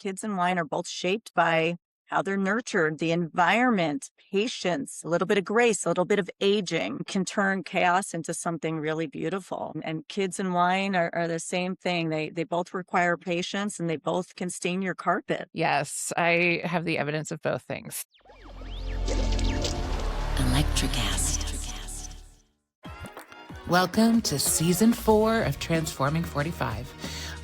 Kids and wine are both shaped by how they're nurtured, the environment, patience, a little bit of grace, a little bit of aging can turn chaos into something really beautiful. And kids and wine are the same thing. They both require patience and they both can stain your carpet. Yes, I have the evidence of both things. Electricast. Welcome to Season 4 of Transforming 45.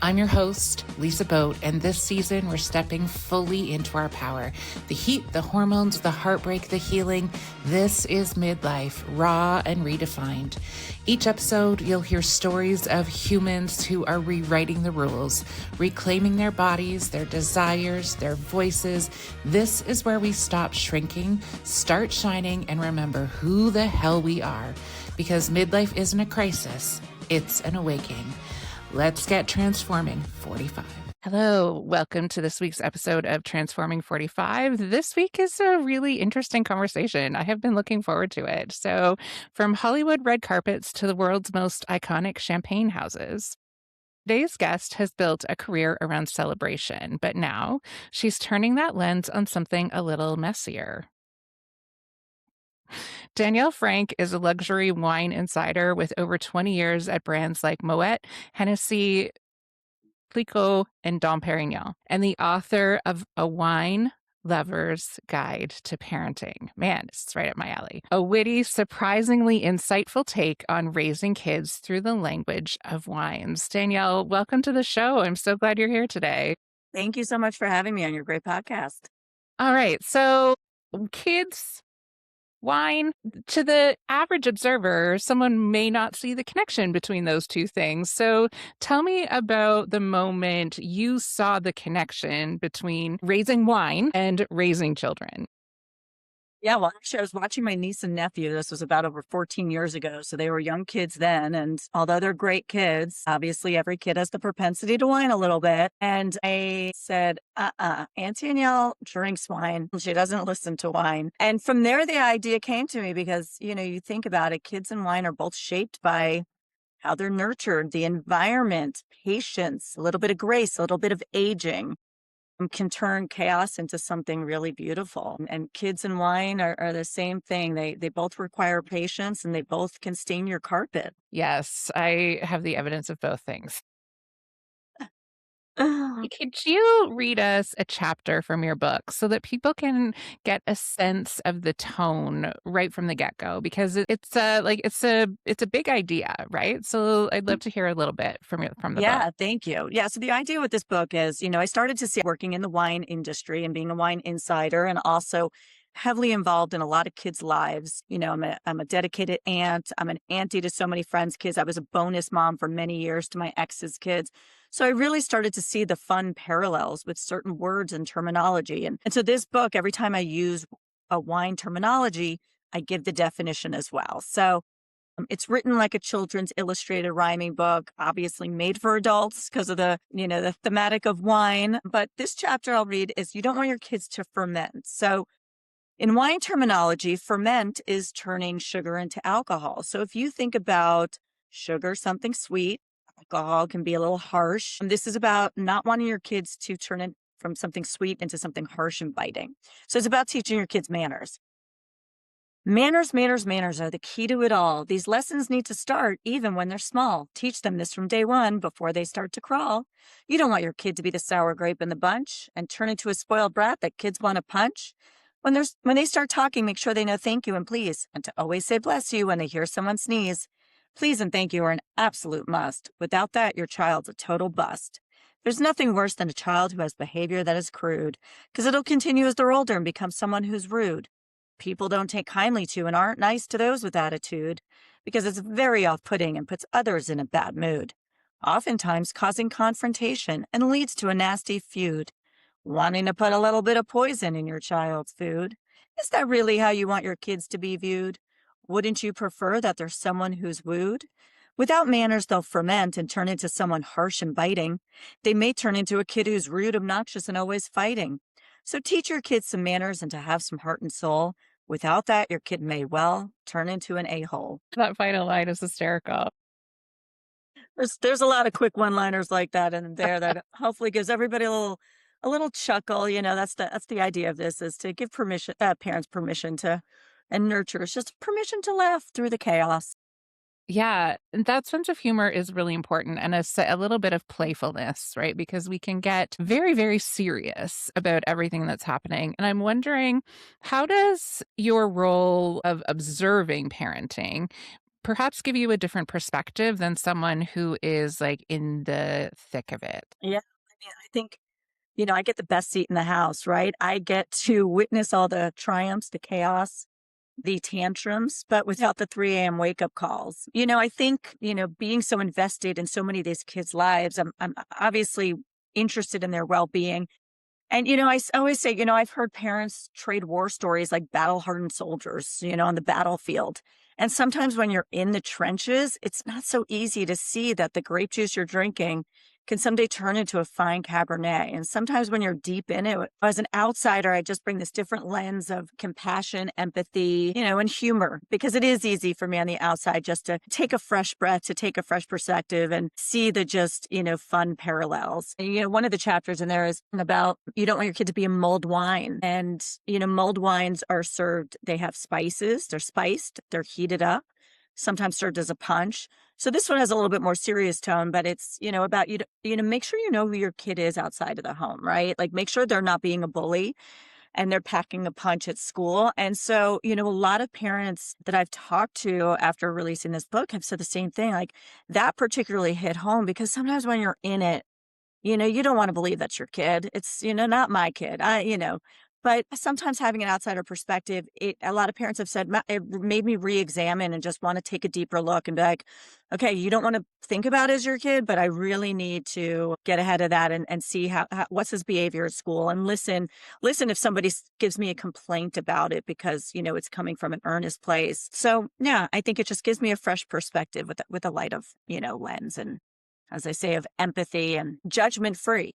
I'm your host, Lisa Boat, and this season we're stepping fully into our power. The heat, the hormones, the heartbreak, the healing. This is midlife, raw and redefined. Each episode, you'll hear stories of humans who are rewriting the rules, reclaiming their bodies, their desires, their voices. This is where we stop shrinking, start shining, and remember who the hell we are. Because midlife isn't a crisis, it's an awakening. Let's get transforming 45. Hello, welcome to this week's episode of Transforming 45. This week is a really interesting conversation. I have been looking forward to it. So, from Hollywood red carpets to the world's most iconic champagne houses, today's guest has built a career around celebration, but now she's turning that lens on something a little messier. Danielle Frank is a luxury wine insider with over 20 years at brands like Moet, Hennessy, Clicquot, and Dom Perignon, and the author of A Wine Lover's Guide to Parenting. Man, this is right up my alley. A witty, surprisingly insightful take on raising kids through the language of wines. Danielle, welcome to the show. I'm so glad you're here today. Thank you so much for having me on your great podcast. All right, so kids, wine, to the average observer, someone may not see the connection between those two things. So tell me about the moment you saw the connection between raising wine and raising children. Yeah, well, actually, I was watching my niece and nephew. This was about over 14 years ago. So they were young kids then. And although they're great kids, obviously every kid has the propensity to whine a little bit. And I said, Aunt Danielle drinks wine. She doesn't listen to wine. And from there, the idea came to me because, you think about it, kids and wine are both shaped by how they're nurtured, the environment, patience, a little bit of grace, a little bit of aging can turn chaos into something really beautiful. And kids and wine are the same thing. They both require patience and they both can stain your carpet. Yes, I have the evidence of both things. Could you read us a chapter from your book so that people can get a sense of the tone right from the get-go? Because it's a big idea, right? So I'd love to hear a little bit from the book. Yeah, thank you. Yeah, so the idea with this book is, I started to see working in the wine industry and being a wine insider and also heavily involved in a lot of kids' lives. I'm a dedicated aunt. I'm an auntie to so many friends' kids. I was a bonus mom for many years to my ex's kids. So I really started to see the fun parallels with certain words and terminology. And so this book, every time I use a wine terminology, I give the definition as well. So it's written like a children's illustrated rhyming book, obviously made for adults because of the thematic of wine. But this chapter I'll read is you don't want your kids to ferment. So in wine terminology, ferment is turning sugar into alcohol. So if you think about sugar, something sweet, alcohol can be a little harsh. And this is about not wanting your kids to turn it from something sweet into something harsh and biting. So it's about teaching your kids manners. Manners, manners, manners are the key to it all. These lessons need to start even when they're small. Teach them this from day one before they start to crawl. You don't want your kid to be the sour grape in the bunch and turn into a spoiled brat that kids want to punch. When they start talking, make sure they know thank you and please, and to always say bless you when they hear someone sneeze. Please and thank you are an absolute must. Without that, your child's a total bust. There's nothing worse than a child who has behavior that is crude, because it'll continue as they're older and become someone who's rude. People don't take kindly to and aren't nice to those with attitude, because it's very off-putting and puts others in a bad mood, oftentimes causing confrontation and leads to a nasty feud. Wanting to put a little bit of poison in your child's food. Is that really how you want your kids to be viewed? Wouldn't you prefer that there's someone who's wooed? Without manners, they'll ferment and turn into someone harsh and biting. They may turn into a kid who's rude, obnoxious, and always fighting. So teach your kids some manners and to have some heart and soul. Without that, your kid may well turn into an a-hole. That final line is hysterical. There's a lot of quick one-liners like that in there that hopefully gives everybody a a little chuckle. That's the idea of this, is to give parents permission to, and nurturers just permission to laugh through the chaos. Yeah, and that sense of humor is really important and a little bit of playfulness, right? Because we can get very, very serious about everything that's happening. And I'm wondering, how does your role of observing parenting perhaps give you a different perspective than someone who is like in the thick of it? Yeah. I think, I get the best seat in the house, right? I get to witness all the triumphs, the chaos, the tantrums, but without the 3 a.m. wake up calls. I think, being so invested in so many of these kids' lives, I'm obviously interested in their well being. And, always say, I've heard parents trade war stories like battle hardened soldiers, on the battlefield. And sometimes when you're in the trenches, it's not so easy to see that the grape juice you're drinking can someday turn into a fine Cabernet. And sometimes when you're deep in it, as an outsider, I just bring this different lens of compassion, empathy, and humor, because it is easy for me on the outside just to take a fresh breath, to take a fresh perspective and see the just, fun parallels. And, one of the chapters in there is about you don't want your kid to be a mulled wine. And, mulled wines are served, they have spices, they're spiced, they're heated up, sometimes served as a punch. So this one has a little bit more serious tone, but it's, about make sure you know who your kid is outside of the home, right? Like make sure they're not being a bully and they're packing a punch at school. And so, a lot of parents that I've talked to after releasing this book have said the same thing. Like that particularly hit home because sometimes when you're in it, you don't want to believe that's your kid. It's, not my kid. But sometimes having an outsider perspective, a lot of parents have said it made me re-examine and just want to take a deeper look and be like, okay, you don't want to think about it as your kid, but I really need to get ahead of that and see how what's his behavior at school and listen if somebody gives me a complaint about it because, it's coming from an earnest place. So yeah, I think it just gives me a fresh perspective with a light of, lens and, as I say, of empathy and judgment free.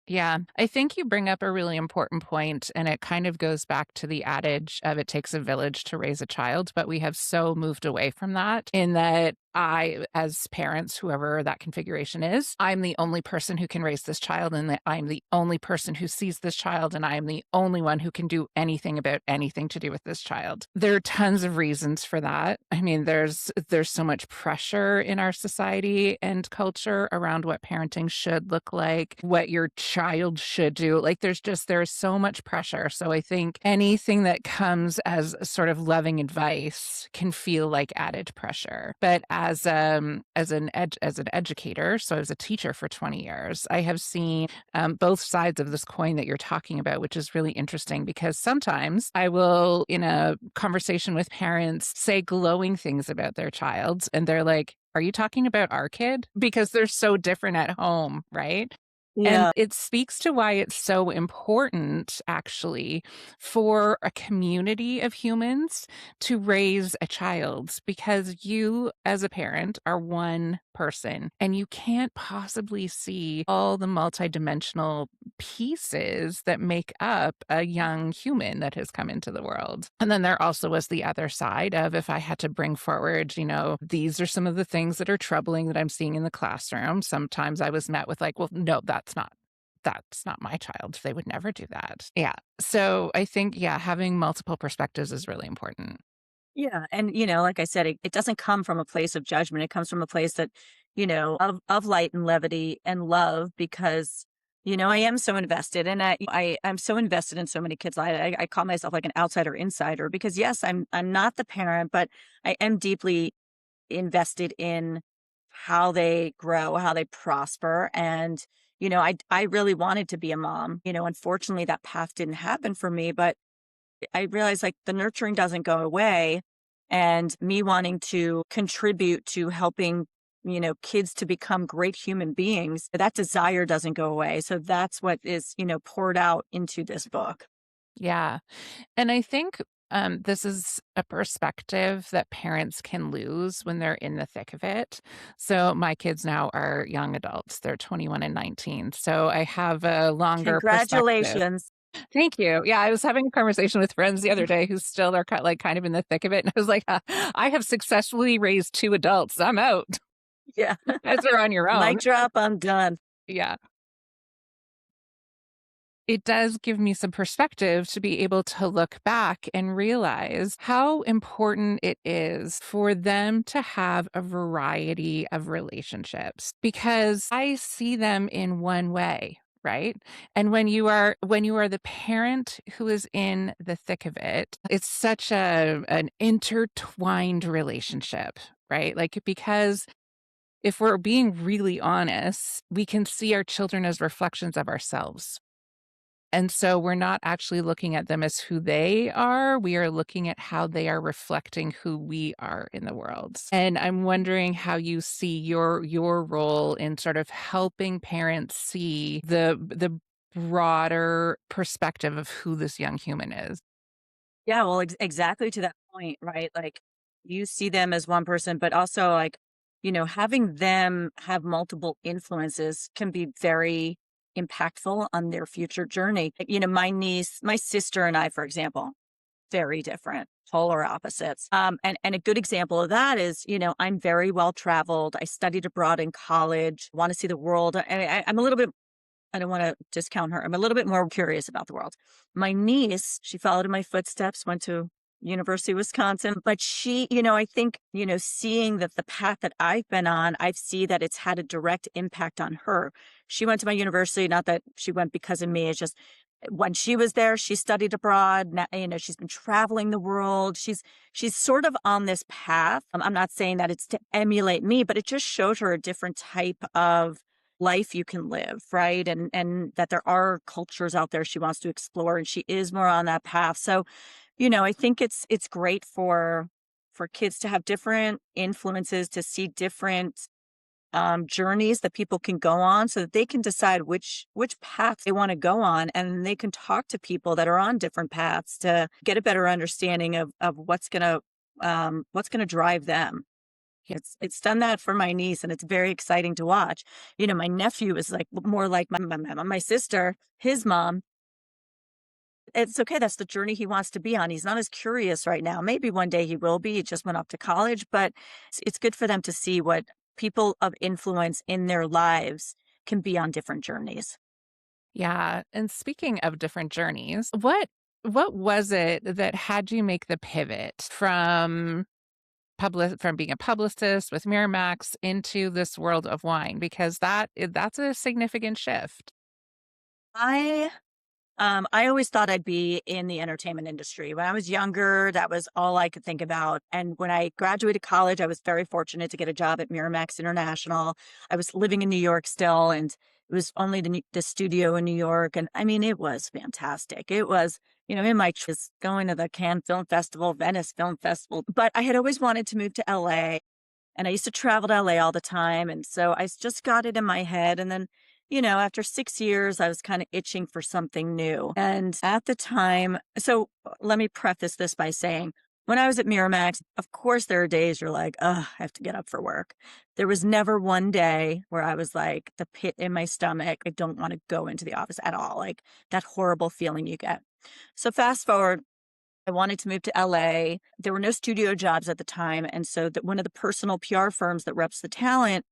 Yeah, I think you bring up a really important point, and it kind of goes back to the adage of it takes a village to raise a child, but we have so moved away from that in that as parents, whoever that configuration is, I'm the only person who can raise this child, and that I'm the only person who sees this child, and I am the only one who can do anything about anything to do with this child. There are tons of reasons for that. I mean, there's so much pressure in our society and culture around what parenting should look like, what your child should do. Like there's so much pressure. So I think anything that comes as sort of loving advice can feel like added pressure. But as an educator, so I was a teacher for 20 years, I have seen both sides of this coin that you're talking about, which is really interesting because sometimes I will, in a conversation with parents, say glowing things about their child, and they're like, "Are you talking about our kid?" Because they're so different at home, right? And Yeah. it speaks to why it's so important, actually, for a community of humans to raise a child, because you, as a parent, are one person and you can't possibly see all the multidimensional pieces that make up a young human that has come into the world. And then there also was the other side of if I had to bring forward, these are some of the things that are troubling that I'm seeing in the classroom. Sometimes I was met with like, well, no, that's not my child. They would never do that. Yeah. So I think, yeah, having multiple perspectives is really important. Yeah. And, like I said, it doesn't come from a place of judgment. It comes from a place that, of light and levity and love because, I am so invested and I'm so invested in so many kids' lives. I call myself like an outsider insider because yes, I'm not the parent, but I am deeply invested in how they grow, how they prosper. And, I really wanted to be a mom. Unfortunately that path didn't happen for me, but I realized like the nurturing doesn't go away and me wanting to contribute to helping, kids to become great human beings, that desire doesn't go away. So that's what is, poured out into this book. Yeah. And I think this is a perspective that parents can lose when they're in the thick of it. So my kids now are young adults. They're 21 and 19. So I have a longer perspective. Congratulations. Thank you. Yeah, I was having a conversation with friends the other day who still are kind of in the thick of it. And I was like, I have successfully raised 2 adults. I'm out. Yeah. You guys are on your Mic own. drop, I'm done. Yeah. it does give me some perspective to be able to look back and realize how important it is for them to have a variety of relationships, because I see them in one way. Right. And when you are the parent who is in the thick of it, it's such an intertwined relationship, right? Like, because if we're being really honest, we can see our children as reflections of ourselves. And so we're not actually looking at them as who they are. We are looking at how they are reflecting who we are in the world. And I'm wondering how you see your role in sort of helping parents see the broader perspective of who this young human is. Yeah, well, exactly to that point, right? Like you see them as one person, but also like, having them have multiple influences can be very impactful on their future journey. Like, my niece, my sister and I, for example, very different, polar opposites. And a good example of that is, I'm very well traveled. I studied abroad in college, want to see the world. And I'm a little bit, I don't want to discount her. I'm a little bit more curious about the world. My niece, she followed in my footsteps, went to University of Wisconsin, but she, I think, seeing that the path that I've been on, I see that it's had a direct impact on her. She went to my university, not that she went because of me. It's just when she was there, she studied abroad. Now, she's been traveling the world. She's sort of on this path. I'm not saying that it's to emulate me, but it just showed her a different type of life you can live, right? And that there are cultures out there she wants to explore, and she is more on that path. So, I think it's great for kids to have different influences, to see different journeys that people can go on, so that they can decide which path they want to go on, and they can talk to people that are on different paths to get a better understanding of what's gonna drive them. It's done that for my niece, and it's very exciting to watch. My nephew is like more like my sister, his mom. It's okay. That's the journey he wants to be on. He's not as curious right now. Maybe one day he will be. He just went off to college, but it's good for them to see what people of influence in their lives can be on different journeys. Yeah. And speaking of different journeys, what was it that had you make the pivot from being a publicist with Miramax into this world of wine? Because that's a significant shift. I I always thought I'd be in the entertainment industry. When I was younger, that was all I could think about. And when I graduated college, I was very fortunate to get a job at Miramax International. I was living in New York still, and it was only the studio in New York. And I mean, it was fantastic. It was, in my was going to the Cannes Film Festival, Venice Film Festival. But I had always wanted to move to LA. And I used to travel to LA all the time. And so just got it in my head. And then, after 6 years, I was kind of itching for something new. And at the time, so let me preface this by saying, when I was at Miramax, of course, there are days you're like, oh, I have to get up for work. There was never one day where I was like, the pit in my stomach, I don't want to go into the office at all. Like that horrible feeling you get. So fast forward, I wanted to move to LA. There were no studio jobs at the time. And so one of the personal PR firms that reps the talent,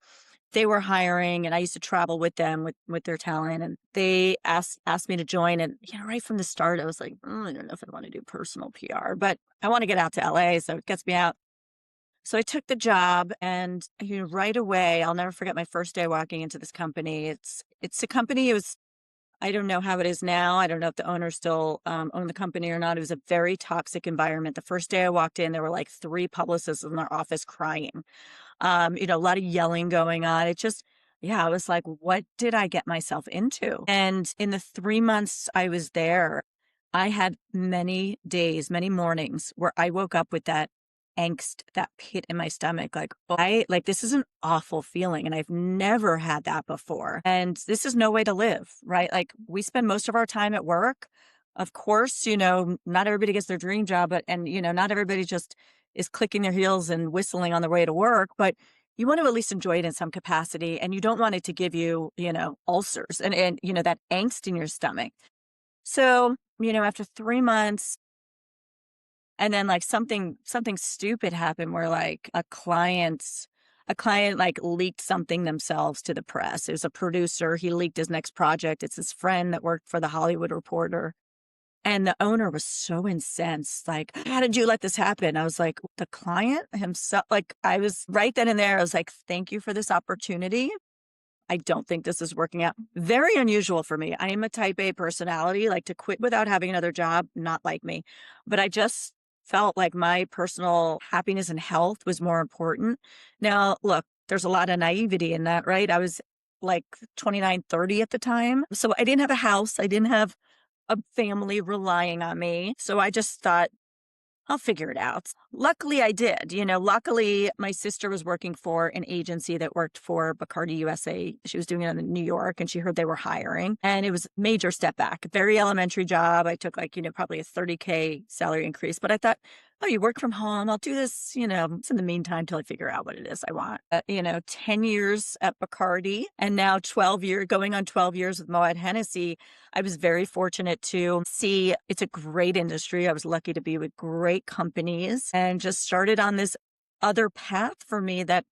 they were hiring, and I used to travel with them with their talent. And they asked me to join. And, right from the start, I was like, I don't know if I want to do personal PR, but I want to get out to LA. So it gets me out. So I took the job, and right away, I'll never forget my first day walking into this company. It's a company. It was, I don't know how it is now. I don't know if the owners still own the company or not. It was a very toxic environment. The first day I walked in, there were like three publicists in their office crying. A lot of yelling going on. It just, yeah, I was like, what did I get myself into? And in the 3 months I was there, I had many days, many mornings where I woke up with that angst, that pit in my stomach. Like, this is an awful feeling. And I've never had that before. And this is no way to live, right? Like, we spend most of our time at work. Of course, not everybody gets their dream job, not everybody just is clicking their heels and whistling on their way to work, but you want to at least enjoy it in some capacity. And you don't want it to give you, ulcers and that angst in your stomach. So, after 3 months, and then like something stupid happened where like a client, a client like leaked something themselves to the press. It was a producer. He leaked his next project. It's his friend that worked for the Hollywood Reporter. And the owner was so incensed, like, "How did you let this happen?" I was like, "The client himself," like, I was right then and there, I was like, "Thank you for this opportunity. I don't think this is working out." Very unusual for me. I am a type A personality, like to quit without having another job, not like me. But I just felt like my personal happiness and health was more important. Now, look, there's a lot of naivety in that, right? I was like 29, 30 at the time. So I didn't have a house. I didn't have a family relying on me. So I just thought, I'll figure it out. Luckily, I did. Luckily, my sister was working for an agency that worked for Bacardi USA. She was doing it in New York and she heard they were hiring. And it was a major step back, very elementary job. I took like, probably a 30K salary increase. But I thought, oh, you work from home. I'll do this, in the meantime till I figure out what it is I want. 10 years at Bacardi and now going on 12 years with Moet Hennessy. I was very fortunate to see it's a great industry. I was lucky to be with great companies and just started on this other path for me that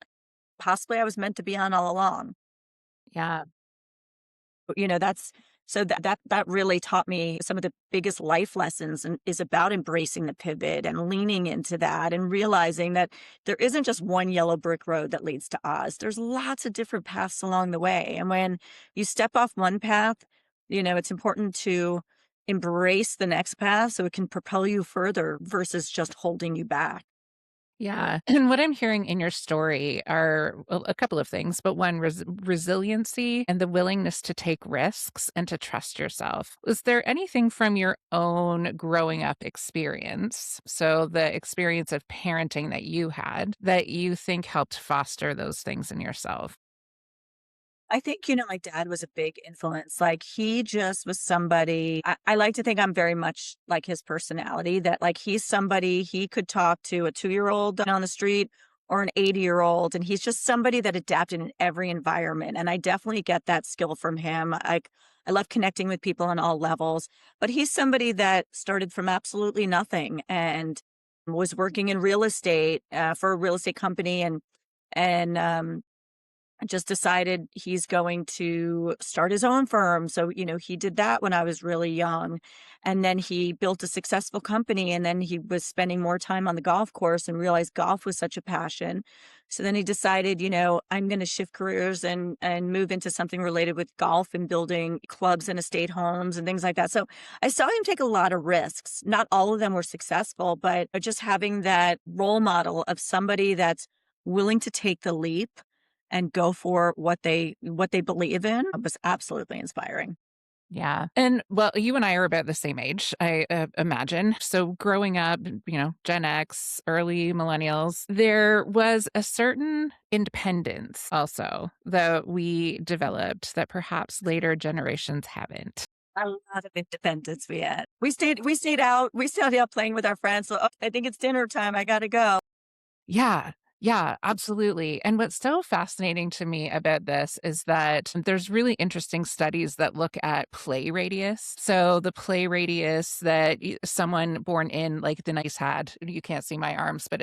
possibly I was meant to be on all along. Yeah. That's so that really taught me some of the biggest life lessons and is about embracing the pivot and leaning into that and realizing that there isn't just one yellow brick road that leads to Oz. There's lots of different paths along the way. And when you step off one path, it's important to embrace the next path so it can propel you further versus just holding you back. Yeah. And what I'm hearing in your story are a couple of things, but one, resiliency and the willingness to take risks and to trust yourself. Is there anything from your own growing up experience, so the experience of parenting that you had, that you think helped foster those things in yourself? I think, my dad was a big influence. Like he just was somebody, I like to think I'm very much like his personality, that like he's somebody he could talk to a 2-year-old on the street or an 80-year-old. And he's just somebody that adapted in every environment. And I definitely get that skill from him. I love connecting with people on all levels, but he's somebody that started from absolutely nothing and was working in real estate for a real estate company and just decided he's going to start his own firm. So, he did that when I was really young. And then he built a successful company. And then he was spending more time on the golf course and realized golf was such a passion. So then he decided, I'm going to shift careers and move into something related with golf and building clubs and estate homes and things like that. So I saw him take a lot of risks. Not all of them were successful, but just having that role model of somebody that's willing to take the leap and go for what they believe in was absolutely inspiring. Yeah. And well, you and I are about the same age, I imagine. So growing up, Gen X, early millennials, there was a certain independence also that we developed that perhaps later generations haven't. A lot of independence we had. We stayed out playing with our friends. So, "Oh, I think it's dinner time. I gotta go." Yeah. Yeah, absolutely. And what's so fascinating to me about this is that there's really interesting studies that look at play radius. So the play radius that someone born in like the 90s had, you can't see my arms, but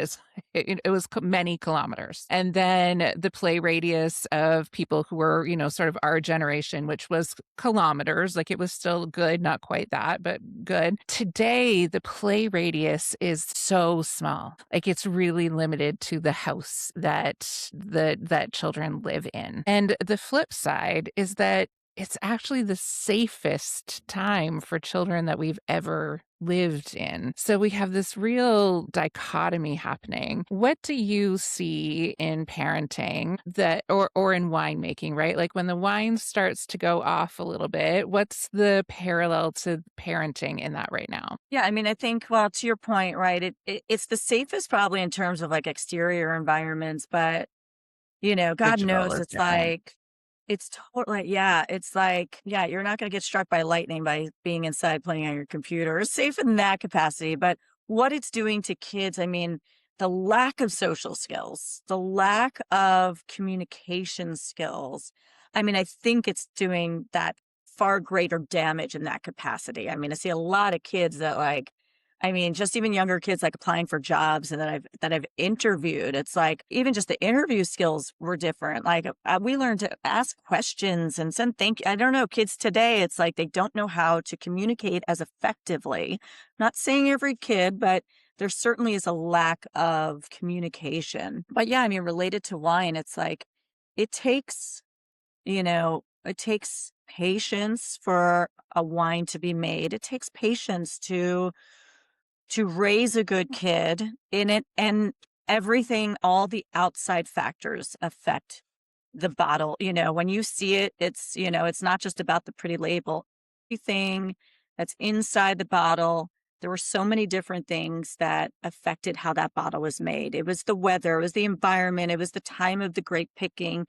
it was many kilometers. And then the play radius of people who were, sort of our generation, which was kilometers, like it was still good, not quite that, but good. Today, the play radius is so small. Like it's really limited to the house that children live in. And the flip side is that it's actually the safest time for children that we've ever lived in. So we have this real dichotomy happening. What do you see in parenting that or in winemaking, right? Like when the wine starts to go off a little bit, what's the parallel to parenting in that right now? Yeah, I mean, I think, well, to your point, right? It's the safest probably in terms of like exterior environments, but God Digital knows is it's different. like it's totally, yeah, it's like, yeah, you're not going to get struck by lightning by being inside playing on your computer. It's safe in that capacity, but what it's doing to kids, I mean, the lack of social skills, the lack of communication skills. I mean, I think it's doing that far greater damage in that capacity. I mean, I see a lot of kids that like, I mean, just even younger kids like applying for jobs and that I've interviewed, it's like even just the interview skills were different. Like we learned to ask questions and send I don't know, kids today, it's like they don't know how to communicate as effectively. Not saying every kid, but there certainly is a lack of communication. But yeah, I mean, related to wine, it's like it takes, it takes patience for a wine to be made. It takes patience to raise a good kid in it, and everything, all the outside factors affect the bottle. When you see it, it's not just about the pretty label. Everything that's inside the bottle, there were so many different things that affected how that bottle was made. It was the weather, it was the environment, it was the time of the grape picking.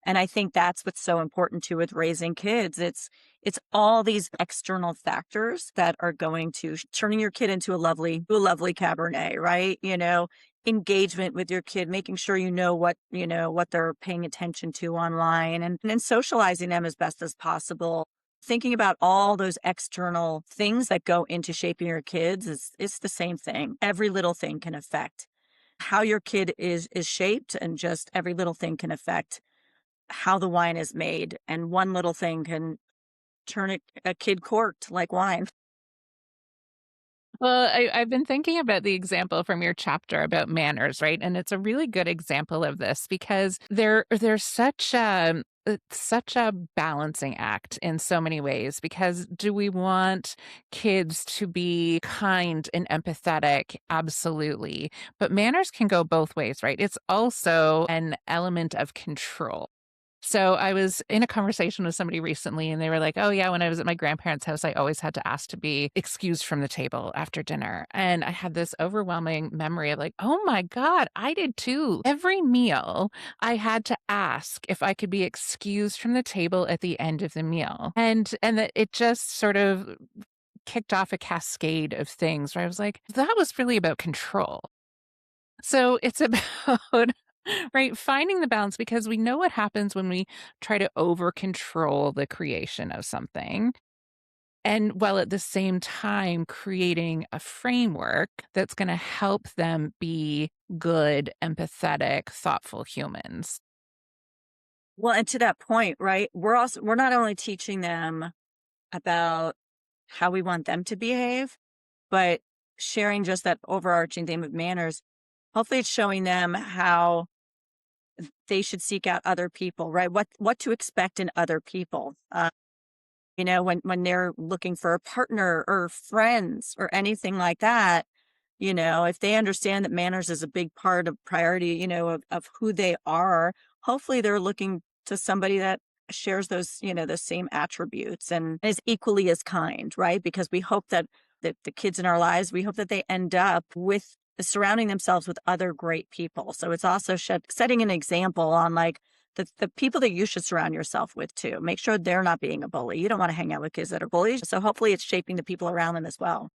And I think that's what's so important too with raising kids. It's all these external factors that are going to turning your kid into a lovely Cabernet, right? Engagement with your kid, making sure what they're paying attention to online, and then socializing them as best as possible. Thinking about all those external things that go into shaping your kids is the same thing. Every little thing can affect how your kid is shaped, and just every little thing can affect how the wine is made, and one little thing can turn a kid corked like wine. Well, I've been thinking about the example from your chapter about manners, right? And it's a really good example of this because there's such a balancing act in so many ways. Because do we want kids to be kind and empathetic? Absolutely. But manners can go both ways, right? It's also an element of control. So I was in a conversation with somebody recently and they were like, "Oh yeah, when I was at my grandparents' house, I always had to ask to be excused from the table after dinner." And I had this overwhelming memory of like, "Oh my God, I did too." Every meal, I had to ask if I could be excused from the table at the end of the meal. And that it just sort of kicked off a cascade of things where I was like, that was really about control. So it's about right, finding the balance because we know what happens when we try to over control the creation of something. And while at the same time creating a framework that's going to help them be good, empathetic, thoughtful humans. Well, and to that point, right? We're not only teaching them about how we want them to behave, but sharing just that overarching theme of manners. Hopefully it's showing them how they should seek out other people, right? What to expect in other people. When they're looking for a partner or friends or anything like that, if they understand that manners is a big part of priority, of who they are, hopefully they're looking to somebody that shares those same attributes and is equally as kind, right? Because we hope that the kids in our lives, we hope that they end up with surrounding themselves with other great people. So it's also setting an example on like the people that you should surround yourself with too. Make sure they're not being a bully. You don't want to hang out with kids that are bullies. So hopefully it's shaping the people around them as well.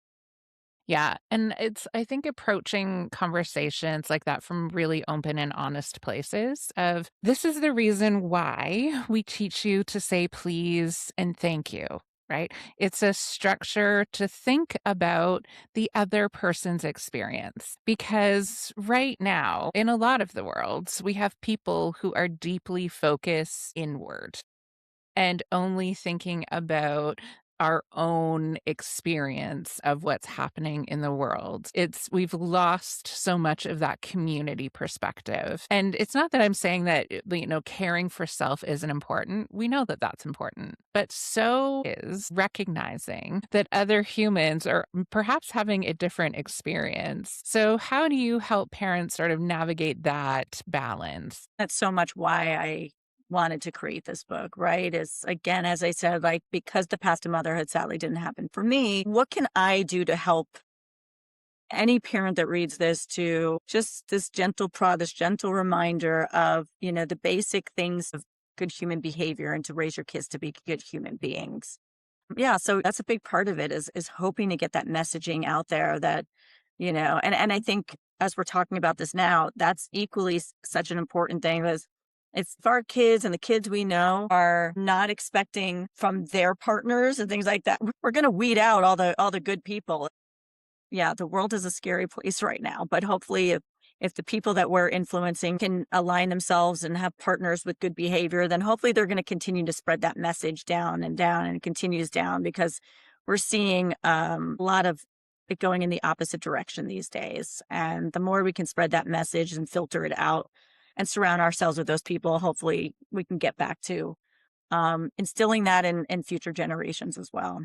Yeah. And I think, approaching conversations like that from really open and honest places of this is the reason why we teach you to say please and thank you. Right. It's a structure to think about the other person's experience because right now, in a lot of the worlds, we have people who are deeply focused inward and only thinking about our own experience of what's happening in the world. We've lost so much of that community perspective. And it's not that I'm saying that, caring for self isn't important. We know that that's important, but so is recognizing that other humans are perhaps having a different experience. So how do you help parents sort of navigate that balance? That's so much why I wanted to create this book, right? Is again, as I said, like because the past of motherhood sadly didn't happen for me, what can I do to help any parent that reads this to just this gentle prod, this gentle reminder of, the basic things of good human behavior and to raise your kids to be good human beings. Yeah, so that's a big part of it is hoping to get that messaging out there that, and I think as we're talking about this now, that's equally such an important thing because it's for our kids and the kids we know are not expecting from their partners and things like that. We're going to weed out all the good people. yeah, the world is a scary place right now, but hopefully if the people that we're influencing can align themselves and have partners with good behavior, then hopefully they're going to continue to spread that message down and it continues down because we're seeing a lot of it going in the opposite direction these days. And the more we can spread that message and filter it out and surround ourselves with those people, hopefully we can get back to instilling that in future generations as well.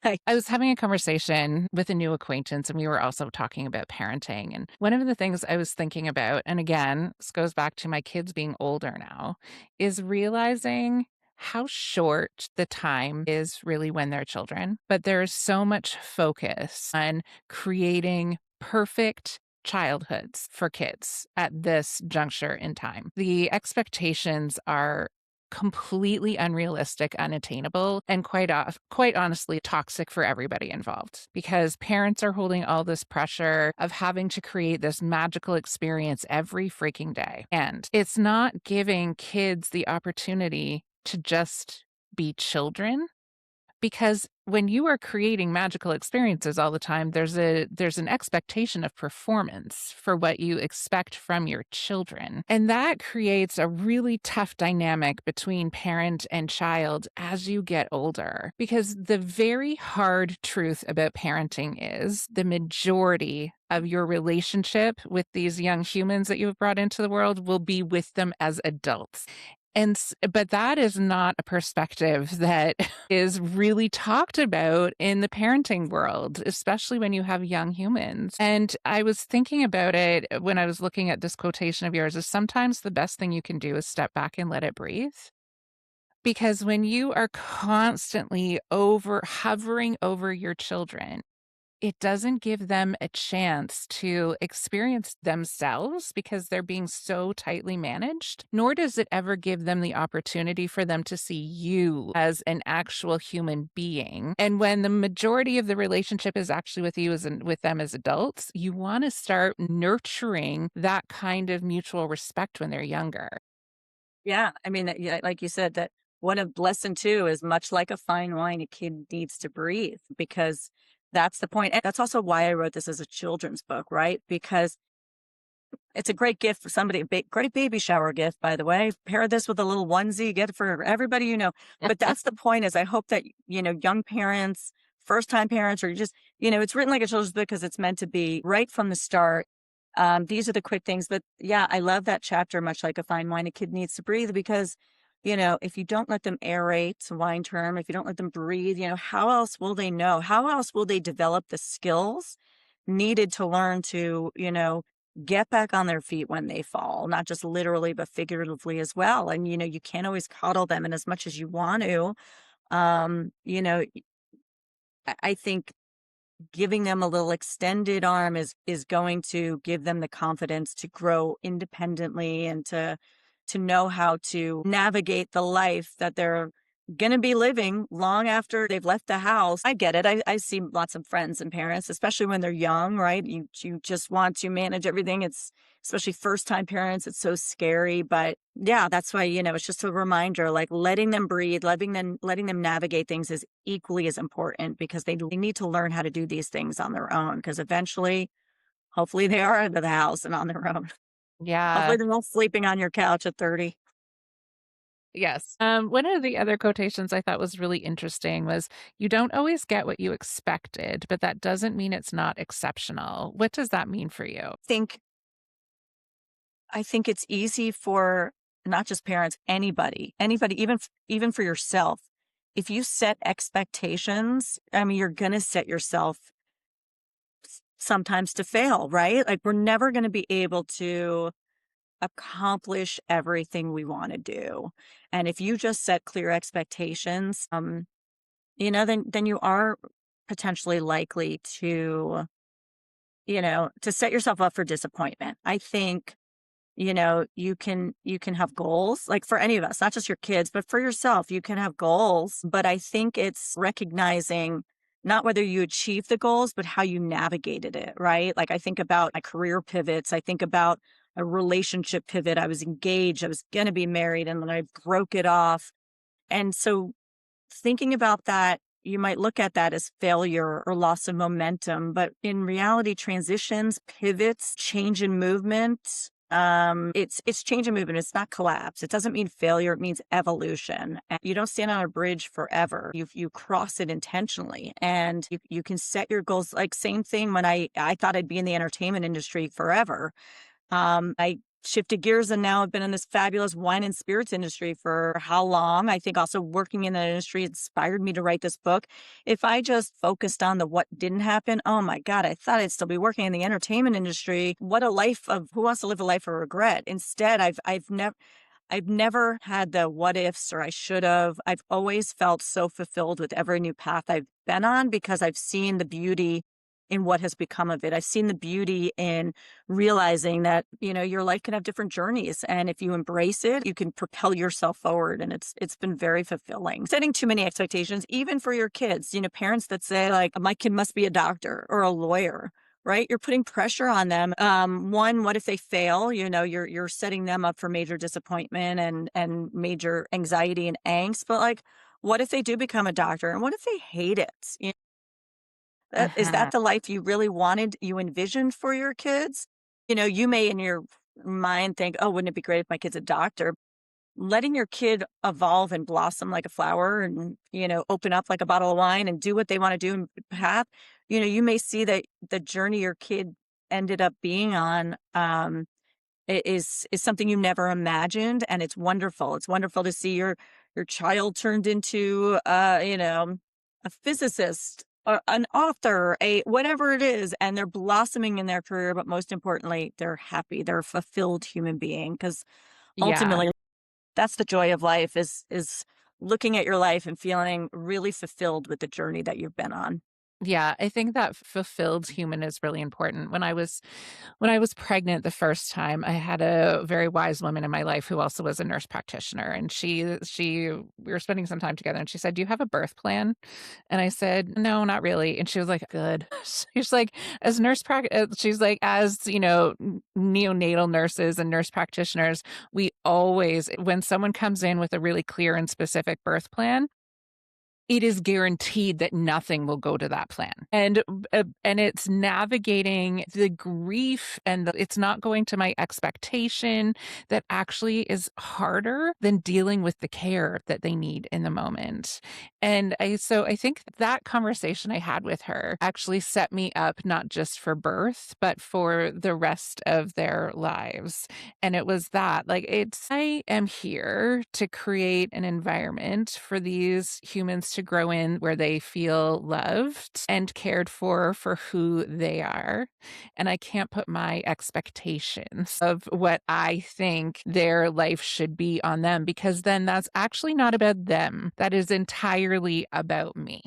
I was having a conversation with a new acquaintance, and we were also talking about parenting. And one of the things I was thinking about, and again, this goes back to my kids being older now, is realizing how short the time is really when they're children. But there's so much focus on creating perfect childhoods for kids at this juncture in time. The expectations are completely unrealistic, unattainable, and quite honestly toxic for everybody involved because parents are holding all this pressure of having to create this magical experience every freaking day. And it's not giving kids the opportunity to just be children because when you are creating magical experiences all the time, there's an expectation of performance for what you expect from your children. And that creates a really tough dynamic between parent and child as you get older. Because the very hard truth about parenting is the majority of your relationship with these young humans that you have brought into the world will be with them as adults. But that is not a perspective that is really talked about in the parenting world, especially when you have young humans. And I was thinking about it when I was looking at this quotation of yours is sometimes the best thing you can do is step back and let it breathe. Because when you are constantly hovering over your children, it doesn't give them a chance to experience themselves because they're being so tightly managed, nor does it ever give them the opportunity for them to see you as an actual human being. And when the majority of the relationship is actually with you with them as adults, you want to start nurturing that kind of mutual respect when they're younger. Yeah, I mean, yeah, like you said, that one of lesson two is much like a fine wine, a kid needs to breathe because that's the point. And that's also why I wrote this as a children's book, right? Because it's a great gift for somebody, great baby shower gift, by the way. Pair this with a little onesie, get it for everybody you know. But that's the point is I hope that, young parents, first time parents, or just, it's written like a children's book because it's meant to be right from the start. These are the quick things. But yeah, I love that chapter, much like a fine wine, a kid needs to breathe because, if you don't let them aerate, wine term, if you don't let them breathe, how else will they know? How else will they develop the skills needed to learn to, get back on their feet when they fall, not just literally, but figuratively as well. And, you can't always coddle them. And as much as you want to, um, you know, I think giving them a little extended arm is going to give them the confidence to grow independently and to know how to navigate the life that they're going to be living long after they've left the house. I get it. I see lots of friends and parents, especially when they're young, right? You just want to manage everything. It's especially first time parents. It's so scary. But yeah, that's why, it's just a reminder, like letting them breathe, letting them navigate things is equally as important because they need to learn how to do these things on their own. Because eventually, hopefully they are out of the house and on their own. Yeah. Hopefully they're not sleeping on your couch at 30. Yes. One of the other quotations I thought was really interesting was, you don't always get what you expected, but that doesn't mean it's not exceptional. What does that mean for you? I think it's easy for not just parents, anybody, even for yourself. If you set expectations, I mean, you're going to set yourself sometimes to fail, right? Like we're never going to be able to accomplish everything we want to do. And if you just set clear expectations, then you are potentially likely to set yourself up for disappointment. I think, you can have goals like for any of us, not just your kids, but for yourself, you can have goals. But I think it's recognizing not whether you achieve the goals, but how you navigated it, right? Like I think about my career pivots. I think about a relationship pivot. I was engaged. I was going to be married and then I broke it off. And so thinking about that you might look at that as failure or loss of momentum, but in reality, transitions, pivots, change in movement, it's change in movement. It's not collapse. It doesn't mean failure. It means evolution. And you don't stand on a bridge forever. You cross it intentionally, and you can set your goals. Like same thing when I thought I'd be in the entertainment industry forever. I shifted gears and now I've been in this fabulous wine and spirits industry for how long? I think also working in that industry inspired me to write this book. If I just focused on the what didn't happen, oh my God, I thought I'd still be working in the entertainment industry. What a life of who wants to live a life of regret? Instead, I've never had the what ifs or I should have. I've always felt so fulfilled with every new path I've been on because I've seen the beauty in what has become of it. I've seen the beauty in realizing that, your life can have different journeys. And if you embrace it, you can propel yourself forward. And it's been very fulfilling. Setting too many expectations, even for your kids, parents that say like, my kid must be a doctor or a lawyer. Right? You're putting pressure on them. One, what if they fail? You're setting them up for major disappointment and major anxiety and angst. But like, what if they do become a doctor? And what if they hate it? Is Uh-huh. that the life you envisioned for your kids? You may in your mind think, oh, wouldn't it be great if my kid's a doctor? Letting your kid evolve and blossom like a flower and, open up like a bottle of wine and do what they want to do and path, you may see that the journey your kid ended up being on, is something you never imagined, and it's wonderful. It's wonderful to see your child turned into, a physicist or an author, a whatever it is, and they're blossoming in their career, but most importantly, they're happy. They're a fulfilled human being because Yeah. ultimately that's the joy of life is looking at your life and feeling really fulfilled with the journey that you've been on. Yeah, I think that fulfilled human is really important. When I was pregnant the first time, I had a very wise woman in my life who also was a nurse practitioner, and she we were spending some time together, and she said, "Do you have a birth plan?" And I said, "No, not really." And she was like, "Good." She's like, she's like, as neonatal nurses and nurse practitioners, we always, when someone comes in with a really clear and specific birth plan, it is guaranteed that nothing will go to that plan. And it's navigating the grief and it's not going to my expectation that actually is harder than dealing with the care that they need in the moment. So I think that conversation I had with her actually set me up not just for birth, but for the rest of their lives. And it was that, like, I am here to create an environment for these humans to grow in where they feel loved and cared for who they are. And I can't put my expectations of what I think their life should be on them because then that's actually not about them. That is entirely about me.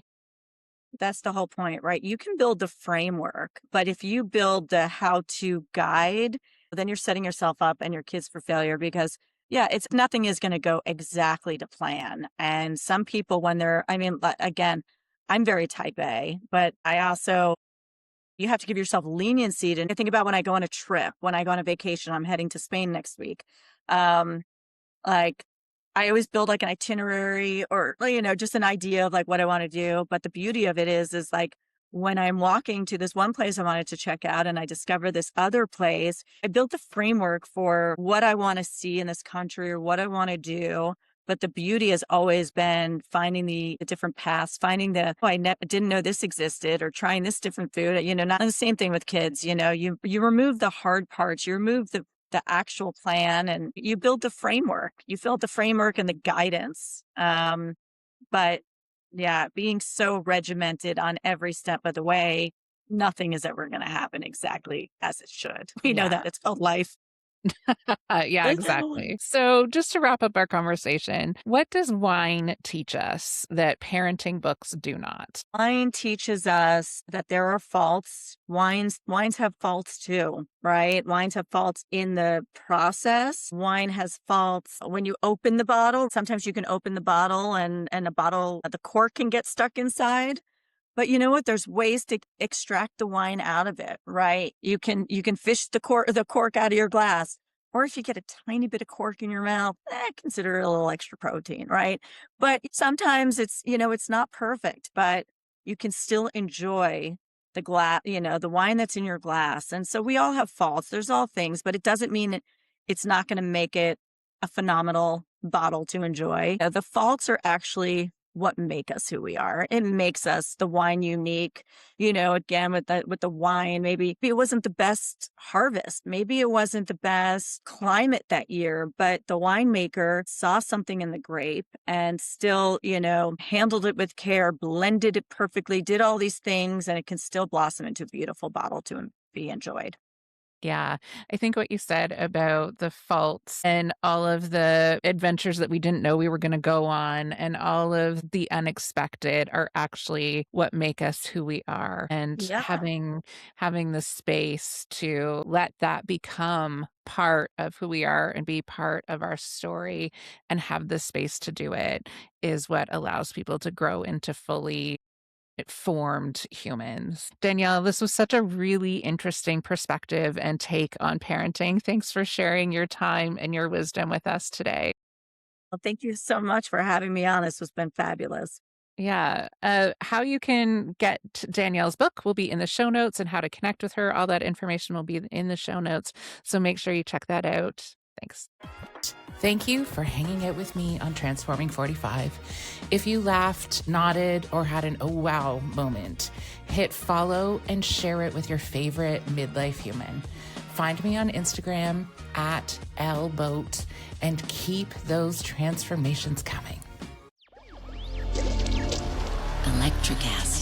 That's the whole point, right? You can build the framework, but if you build the how to guide, then you're setting yourself up and your kids for failure because yeah, it's nothing is going to go exactly to plan. And some people when again, I'm very type A, but I also you have to give yourself leniency to think about when I go on a trip, when I go on a vacation, I'm heading to Spain next week. Um like, I always build like an itinerary or, just an idea of like what I want to do. But the beauty of it is like when I'm walking to this one place I wanted to check out and I discover this other place, I built the framework for what I want to see in this country or what I want to do. But the beauty has always been finding the different paths, finding oh, didn't know this existed or trying this different food, not the same thing with kids, you remove the hard parts, you remove the actual plan and you build the framework. You build the framework and the guidance. But yeah, being so regimented on every step of the way, nothing is ever going to happen exactly as it should. We know Yeah. that it's called life. Yeah, exactly. So, just to wrap up our conversation, what does wine teach us that parenting books do not? Wine teaches us that there are faults. Wines have faults too, right? Wines have faults in the process. Wine has faults when you open the bottle. Sometimes you can open the bottle and the cork can get stuck inside. But you know what? There's ways to extract the wine out of it, right? You can fish the cork out of your glass. Or if you get a tiny bit of cork in your mouth, consider it a little extra protein, right? But sometimes it's not perfect, but you can still enjoy the the wine that's in your glass. And so we all have faults. There's all things, but it doesn't mean it's not going to make it a phenomenal bottle to enjoy. The faults are actually what make us who we are. It makes us the wine unique. Again with the wine, maybe it wasn't the best harvest, maybe it wasn't the best climate that year, but the winemaker saw something in the grape and still, handled it with care, blended it perfectly, did all these things, and it can still blossom into a beautiful bottle to be enjoyed. Yeah, I think what you said about the faults and all of the adventures that we didn't know we were going to go on and all of the unexpected are actually what make us who we are. And Yeah. having the space to let that become part of who we are and be part of our story and have the space to do it is what allows people to grow into fully formed humans. Danielle, this was such a really interesting perspective and take on parenting. Thanks for sharing your time and your wisdom with us today. Well, thank you so much for having me on. This has been fabulous. Yeah. How you can get Danielle's book will be in the show notes, and how to connect with her. All that information will be in the show notes. So make sure you check that out. Thanks. Thank you for hanging out with me on Transforming 45. If you laughed, nodded, or had an oh wow moment, hit follow and share it with your favorite midlife human. Find me on Instagram at lboat and keep those transformations coming. Electric acid.